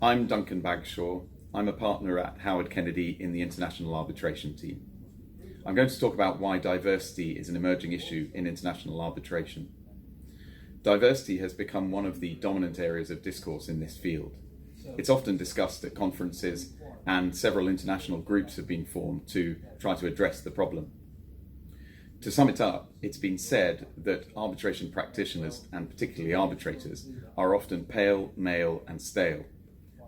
I'm Duncan Bagshaw. I'm a partner at Howard Kennedy in the International Arbitration team. I'm going to talk about why diversity is an emerging issue in international arbitration. Diversity has become one of the dominant areas of discourse in this field. It's often discussed at conferences, and several international groups have been formed to try to address the problem. To sum it up, it's been said that arbitration practitioners, and particularly arbitrators, are often pale, male and stale.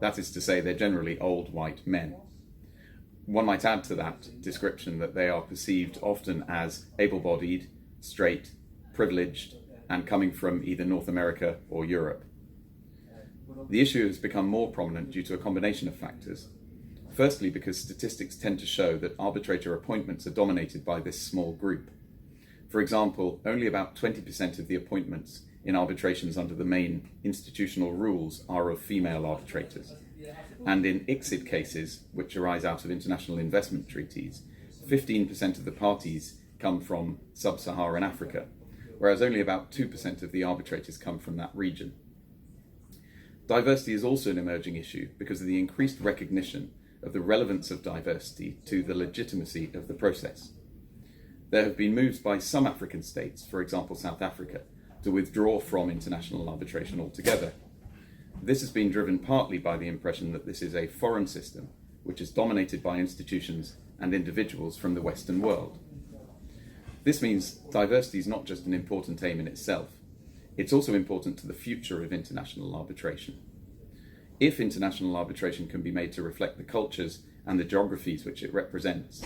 That is to say, they're generally old white men. One might add to that description that they are perceived often as able-bodied, straight, privileged, and coming from either North America or Europe. The issue has become more prominent due to a combination of factors. Firstly, because statistics tend to show that arbitrator appointments are dominated by this small group. For example, only about 20% of the appointments in arbitrations under the main institutional rules are of female arbitrators. And in ICSID cases, which arise out of international investment treaties, 15% of the parties come from sub-Saharan Africa, whereas only about 2% of the arbitrators come from that region. Diversity is also an emerging issue because of the increased recognition of the relevance of diversity to the legitimacy of the process. There have been moves by some African states, for example South Africa, to withdraw from international arbitration altogether. This has been driven partly by the impression that this is a foreign system which is dominated by institutions and individuals from the Western world. This means diversity is not just an important aim in itself, it's also important to the future of international arbitration. If international arbitration can be made to reflect the cultures and the geographies which it represents,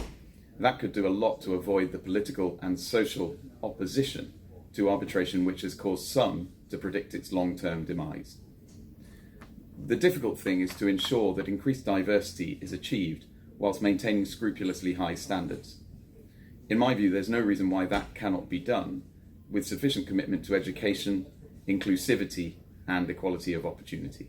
that could do a lot to avoid the political and social opposition to arbitration which has caused some to predict its long-term demise. The difficult thing is to ensure that increased diversity is achieved whilst maintaining scrupulously high standards. In my view, there's no reason why that cannot be done with sufficient commitment to education, inclusivity, and equality of opportunity.